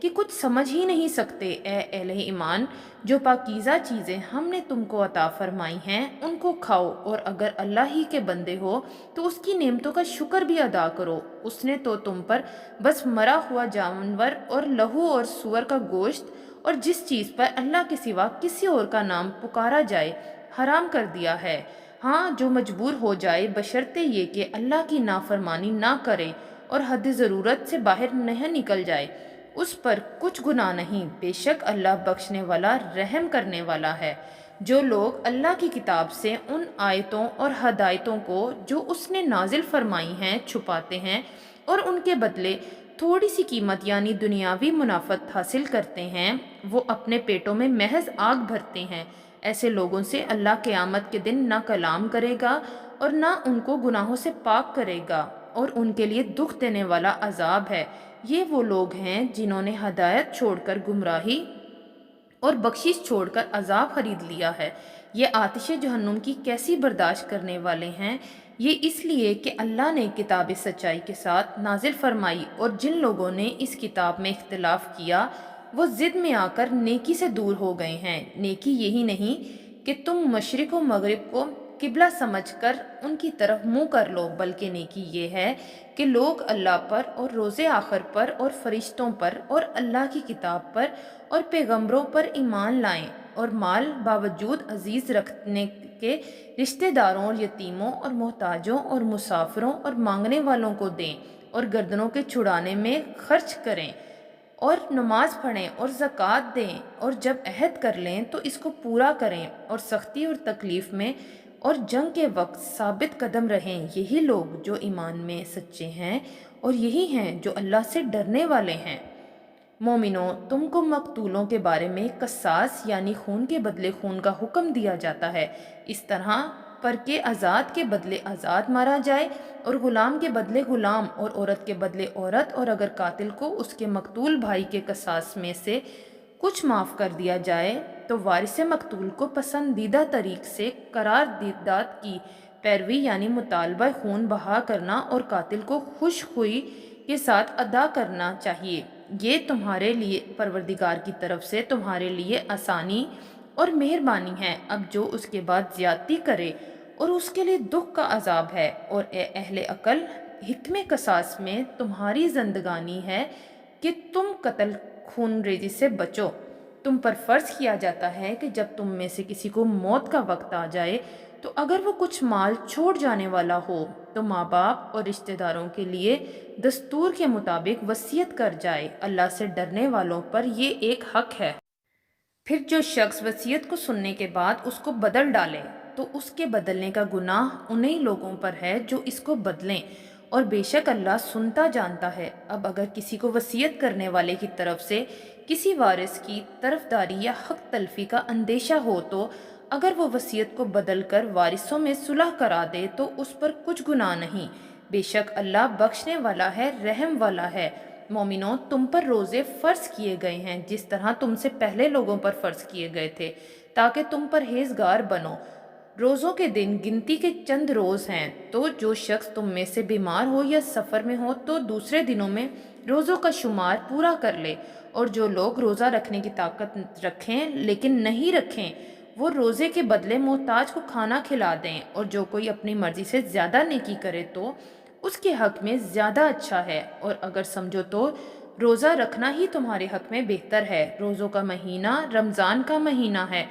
کہ کچھ سمجھ ہی نہیں سکتے؟ اے اہل ایمان، جو پاکیزہ چیزیں ہم نے تم کو عطا فرمائی ہیں ان کو کھاؤ، اور اگر اللہ ہی کے بندے ہو تو اس کی نعمتوں کا شکر بھی ادا کرو۔ اس نے تو تم پر بس مرا ہوا جانور اور لہو اور سور کا گوشت اور جس چیز پر اللہ کے سوا کسی اور کا نام پکارا جائے حرام کر دیا ہے۔ ہاں، جو مجبور ہو جائے بشرطے یہ کہ اللہ کی نافرمانی نہ کرے اور حد ضرورت سے باہر نہیں نکل جائے، اس پر کچھ گناہ نہیں، بے شک اللہ بخشنے والا رحم کرنے والا ہے۔ جو لوگ اللہ کی کتاب سے ان آیتوں اور ہدایتوں کو جو اس نے نازل فرمائی ہیں چھپاتے ہیں اور ان کے بدلے تھوڑی سی قیمت یعنی دنیاوی منافعت حاصل کرتے ہیں، وہ اپنے پیٹوں میں محض آگ بھرتے ہیں۔ ایسے لوگوں سے اللہ قیامت کے دن نہ کلام کرے گا اور نہ ان کو گناہوں سے پاک کرے گا، اور ان کے لیے دکھ دینے والا عذاب ہے۔ یہ وہ لوگ ہیں جنہوں نے ہدایت چھوڑ کر گمراہی اور بخشش چھوڑ کر عذاب خرید لیا ہے۔ یہ آتش جہنم کی کیسی برداشت کرنے والے ہیں۔ یہ اس لیے کہ اللہ نے کتاب سچائی کے ساتھ نازل فرمائی، اور جن لوگوں نے اس کتاب میں اختلاف کیا وہ ضد میں آ کر نیکی سے دور ہو گئے ہیں۔ نیکی یہی نہیں کہ تم مشرق و مغرب کو قبلہ سمجھ کر ان کی طرف منہ کر لو، بلکہ نیکی یہ ہے کہ لوگ اللہ پر اور روز آخر پر اور فرشتوں پر اور اللہ کی کتاب پر اور پیغمبروں پر ایمان لائیں، اور مال باوجود عزیز رکھنے کے رشتہ داروں اور یتیموں اور محتاجوں اور مسافروں اور مانگنے والوں کو دیں، اور گردنوں کے چھڑانے میں خرچ کریں، اور نماز پڑھیں اور زکوٰۃ دیں، اور جب عہد کر لیں تو اس کو پورا کریں، اور سختی اور تکلیف میں اور جنگ کے وقت ثابت قدم رہیں۔ یہی لوگ جو ایمان میں سچے ہیں اور یہی ہیں جو اللہ سے ڈرنے والے ہیں۔ مومنوں، تم کو مقتولوں کے بارے میں قصاص یعنی خون کے بدلے خون کا حکم دیا جاتا ہے، اس طرح پر کہ آزاد کے بدلے آزاد مارا جائے، اور غلام کے بدلے غلام، اور عورت کے بدلے عورت، اور اگر قاتل کو اس کے مقتول بھائی کے قصاص میں سے کچھ معاف کر دیا جائے تو وارث مقتول کو پسندیدہ طریق سے قرارداد کی پیروی یعنی مطالبہ خون بہا کرنا اور قاتل کو خوش خوئی کے ساتھ ادا کرنا چاہیے۔ یہ تمہارے لیے پروردگار کی طرف سے تمہارے لیے آسانی اور مہربانی ہے۔ اب جو اس کے بعد زیادتی کرے اور اس کے لیے دکھ کا عذاب ہے۔ اور اے اہل عقل، حکم قصاص میں تمہاری زندگانی ہے کہ تم قتل خون ریزی سے بچو۔ تم پر فرض کیا جاتا ہے کہ جب تم میں سے کسی کو موت کا وقت آ جائے تو اگر وہ کچھ مال چھوڑ جانے والا ہو تو ماں باپ اور رشتہ داروں کے لیے دستور کے مطابق وصیت کر جائے۔ اللہ سے ڈرنے والوں پر یہ ایک حق ہے۔ پھر جو شخص وصیت کو سننے کے بعد اس کو بدل ڈالے تو اس کے بدلنے کا گناہ انہی لوگوں پر ہے جو اس کو بدلیں، اور بے شک اللہ سنتا جانتا ہے۔ اب اگر کسی کو وصیت کرنے والے کی طرف سے کسی وارث کی طرفداری یا حق تلفی کا اندیشہ ہو تو اگر وہ وصیت کو بدل کر وارثوں میں صلح کرا دے تو اس پر کچھ گناہ نہیں، بے شک اللہ بخشنے والا ہے، رحم والا ہے۔ مومنوں، تم پر روزے فرض کیے گئے ہیں جس طرح تم سے پہلے لوگوں پر فرض کیے گئے تھے، تاکہ تم پرہیزگار بنو۔ روزوں کے دن گنتی کے چند روز ہیں، تو جو شخص تم میں سے بیمار ہو یا سفر میں ہو تو دوسرے دنوں میں روزوں کا شمار پورا کر لے، اور جو لوگ روزہ رکھنے کی طاقت رکھیں لیکن نہیں رکھیں وہ روزے کے بدلے محتاج کو کھانا کھلا دیں، اور جو کوئی اپنی مرضی سے زیادہ نیکی کرے تو اس کے حق میں زیادہ اچھا ہے، اور اگر سمجھو تو روزہ رکھنا ہی تمہارے حق میں بہتر ہے۔ روزوں کا مہینہ رمضان کا مہینہ ہے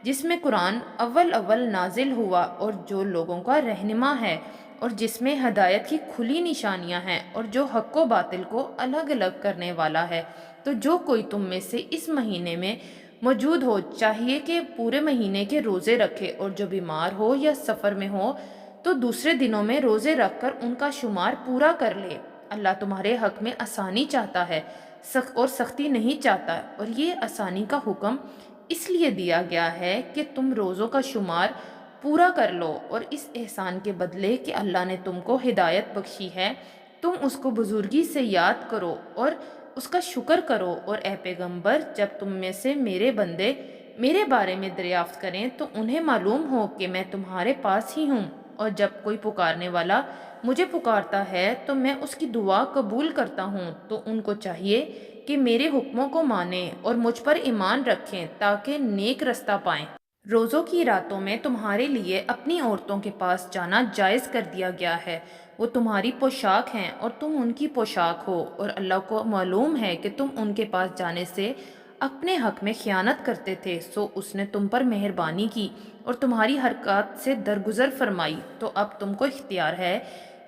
جس میں قرآن اول نازل ہوا، اور جو لوگوں کا رہنما ہے، اور جس میں ہدایت کی کھلی نشانیاں ہیں، اور جو حق و باطل کو الگ الگ کرنے والا ہے۔ تو جو کوئی تم میں سے اس مہینے میں موجود ہو چاہیے کہ پورے مہینے کے روزے رکھے، اور جو بیمار ہو یا سفر میں ہو تو دوسرے دنوں میں روزے رکھ کر ان کا شمار پورا کر لے۔ اللہ تمہارے حق میں آسانی چاہتا ہے اور سختی نہیں چاہتا، اور یہ آسانی کا حکم اس لیے دیا گیا ہے کہ تم روزوں کا شمار پورا کر لو، اور اس احسان کے بدلے کہ اللہ نے تم کو ہدایت بخشی ہے تم اس کو بزرگی سے یاد کرو اور اس کا شکر کرو۔ اور اے پیغمبر، جب تم میں سے میرے بندے میرے بارے میں دریافت کریں تو انہیں معلوم ہو کہ میں تمہارے پاس ہی ہوں، اور جب کوئی پکارنے والا مجھے پکارتا ہے تو میں اس کی دعا قبول کرتا ہوں۔ تو ان کو چاہیے کہ میرے حکموں کو مانیں اور مجھ پر ایمان رکھیں تاکہ نیک رستہ پائیں۔ روزوں کی راتوں میں تمہارے لیے اپنی عورتوں کے پاس جانا جائز کر دیا گیا ہے، وہ تمہاری پوشاک ہیں اور تم ان کی پوشاک ہو، اور اللہ کو معلوم ہے کہ تم ان کے پاس جانے سے اپنے حق میں خیانت کرتے تھے، سو اس نے تم پر مہربانی کی اور تمہاری حرکات سے درگزر فرمائی، تو اب تم کو اختیار ہے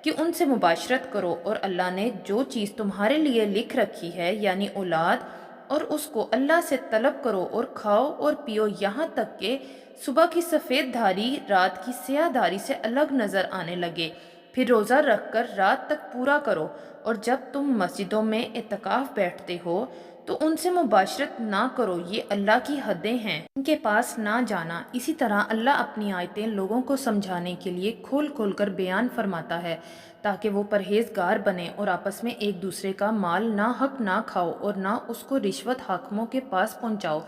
کہ ان سے مباشرت کرو، اور اللہ نے جو چیز تمہارے لیے لکھ رکھی ہے یعنی اولاد، اور اس کو اللہ سے طلب کرو اور کھاؤ اور پیو یہاں تک کہ صبح کی سفید دھاری رات کی سیاہ دھاری سے الگ نظر آنے لگے، پھر روزہ رکھ کر رات تک پورا کرو، اور جب تم مسجدوں میں اعتکاف بیٹھتے ہو تو ان سے مباشرت نہ کرو، یہ اللہ کی حدیں ہیں، ان کے پاس نہ جانا۔ اسی طرح اللہ اپنی آیتیں لوگوں کو سمجھانے کے لیے کھول کھول کر بیان فرماتا ہے تاکہ وہ پرہیزگار بنیں اور آپس میں ایک دوسرے کا مال ناحق نہ کھاؤ اور نہ اس کو رشوت حاکموں کے پاس پہنچاؤ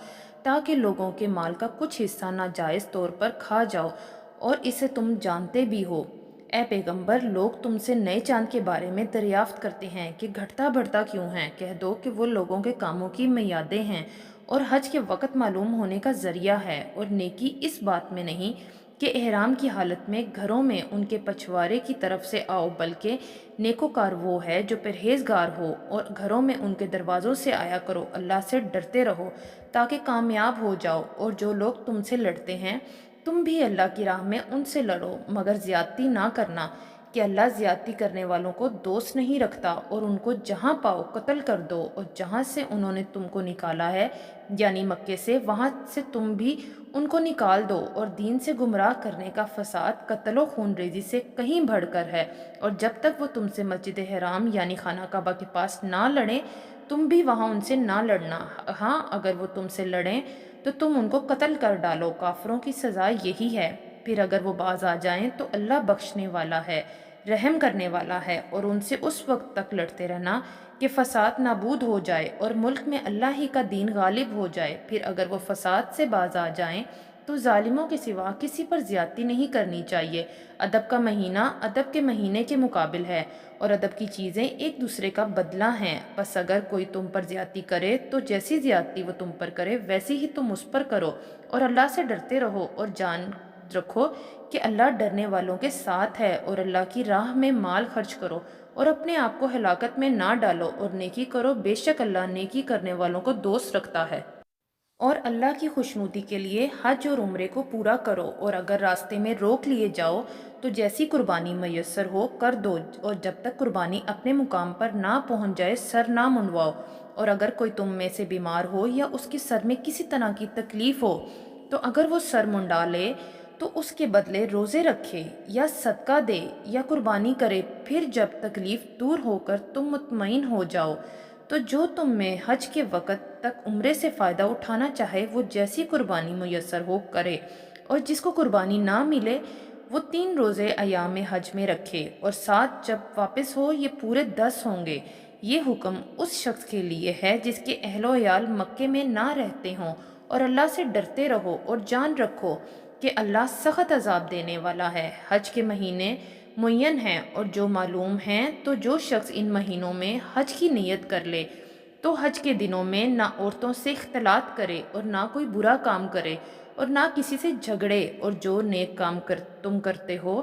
تاکہ لوگوں کے مال کا کچھ حصہ ناجائز طور پر کھا جاؤ، اور اسے تم جانتے بھی ہو۔ اے پیغمبر، لوگ تم سے نئے چاند کے بارے میں دریافت کرتے ہیں کہ گھٹتا بڑھتا کیوں ہے، کہہ دو کہ وہ لوگوں کے کاموں کی میادیں ہیں اور حج کے وقت معلوم ہونے کا ذریعہ ہے، اور نیکی اس بات میں نہیں کہ احرام کی حالت میں گھروں میں ان کے پچھوارے کی طرف سے آؤ، بلکہ نیکوکار وہ ہے جو پرہیزگار ہو، اور گھروں میں ان کے دروازوں سے آیا کرو، اللہ سے ڈرتے رہو تاکہ کامیاب ہو جاؤ، اور جو لوگ تم سے لڑتے ہیں تم بھی اللہ کی راہ میں ان سے لڑو، مگر زیادتی نہ کرنا کہ اللہ زیادتی کرنے والوں کو دوست نہیں رکھتا، اور ان کو جہاں پاؤ قتل کر دو، اور جہاں سے انہوں نے تم کو نکالا ہے یعنی مکے سے، وہاں سے تم بھی ان کو نکال دو، اور دین سے گمراہ کرنے کا فساد قتل و خون ریزی سے کہیں بڑھ کر ہے، اور جب تک وہ تم سے مسجد حرام یعنی خانہ کعبہ کے پاس نہ لڑیں تم بھی وہاں ان سے نہ لڑنا، ہاں اگر وہ تم سے لڑیں تو تم ان کو قتل کر ڈالو، کافروں کی سزا یہی ہے۔ پھر اگر وہ باز آ جائیں تو اللہ بخشنے والا ہے، رحم کرنے والا ہے، اور ان سے اس وقت تک لڑتے رہنا کہ فساد نابود ہو جائے اور ملک میں اللہ ہی کا دین غالب ہو جائے، پھر اگر وہ فساد سے باز آ جائیں تو ظالموں کے سوا کسی پر زیادتی نہیں کرنی چاہیے۔ ادب کا مہینہ ادب کے مہینے کے مقابل ہے، اور ادب کی چیزیں ایک دوسرے کا بدلہ ہیں، بس اگر کوئی تم پر زیادتی کرے تو جیسی زیادتی وہ تم پر کرے ویسی ہی تم اس پر کرو، اور اللہ سے ڈرتے رہو، اور جان رکھو کہ اللہ ڈرنے والوں کے ساتھ ہے، اور اللہ کی راہ میں مال خرچ کرو اور اپنے آپ کو ہلاکت میں نہ ڈالو، اور نیکی کرو، بے شک اللہ نیکی کرنے والوں کو دوست رکھتا ہے۔ اور اللہ کی خوشنودی کے لیے حج اور عمرے کو پورا کرو، اور اگر راستے میں روک لیے جاؤ تو جیسی قربانی میسر ہو کر دو، اور جب تک قربانی اپنے مقام پر نہ پہنچ جائے سر نہ منڈواؤ، اور اگر کوئی تم میں سے بیمار ہو یا اس کے سر میں کسی طرح کی تکلیف ہو تو اگر وہ سر منڈا لے تو اس کے بدلے روزے رکھے یا صدقہ دے یا قربانی کرے، پھر جب تکلیف دور ہو کر تم مطمئن ہو جاؤ تو جو تم میں حج کے وقت تک عمرے سے فائدہ اٹھانا چاہے وہ جیسی قربانی میسر ہو کرے، اور جس کو قربانی نہ ملے وہ 3 روزے ایام حج میں رکھے، اور 7 جب واپس ہو یہ پورے 10 ہوں گے۔ یہ حکم اس شخص کے لیے ہے جس کے اہل و عیال مکے میں نہ رہتے ہوں، اور اللہ سے ڈرتے رہو اور جان رکھو کہ اللہ سخت عذاب دینے والا ہے۔ حج کے مہینے معین ہیں اور جو معلوم ہیں، تو جو شخص ان مہینوں میں حج کی نیت کر لے تو حج کے دنوں میں نہ عورتوں سے اختلاط کرے اور نہ کوئی برا کام کرے اور نہ کسی سے جھگڑے، اور جو نیک کام تم کرتے ہو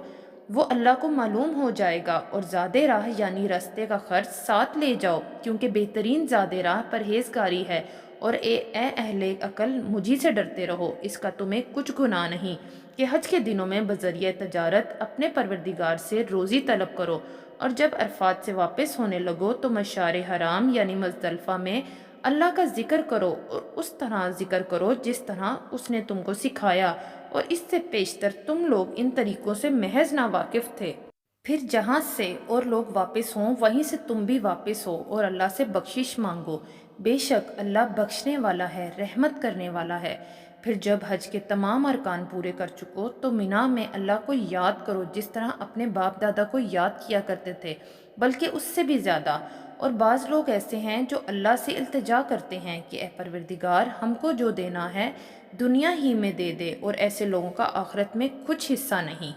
وہ اللہ کو معلوم ہو جائے گا، اور زیادہ راہ یعنی راستے کا خرچ ساتھ لے جاؤ کیونکہ بہترین زیادہ راہ پرہیزگاری ہے، اور اے اہل عقل مجھی سے ڈرتے رہو، اس کا تمہیں کچھ گناہ نہیں کہ حج کے دنوں میں بذریعہ تجارت اپنے پروردگار سے روزی طلب کرو، اور جب عرفات سے واپس ہونے لگو تو مشعر حرام یعنی مزدلفہ میں اللہ کا ذکر کرو، اور اس طرح ذکر کرو جس طرح اس نے تم کو سکھایا، اور اس سے پیشتر تم لوگ ان طریقوں سے محض ناواقف تھے۔ پھر جہاں سے اور لوگ واپس ہوں وہیں سے تم بھی واپس ہو، اور اللہ سے بخشش مانگو، بے شک اللہ بخشنے والا ہے، رحمت کرنے والا ہے۔ پھر جب حج کے تمام ارکان پورے کر چکو تو مینا میں اللہ کو یاد کرو جس طرح اپنے باپ دادا کو یاد کیا کرتے تھے، بلکہ اس سے بھی زیادہ، اور بعض لوگ ایسے ہیں جو اللہ سے التجا کرتے ہیں کہ اے پروردگار ہم کو جو دینا ہے دنیا ہی میں دے دے، اور ایسے لوگوں کا آخرت میں کچھ حصہ نہیں۔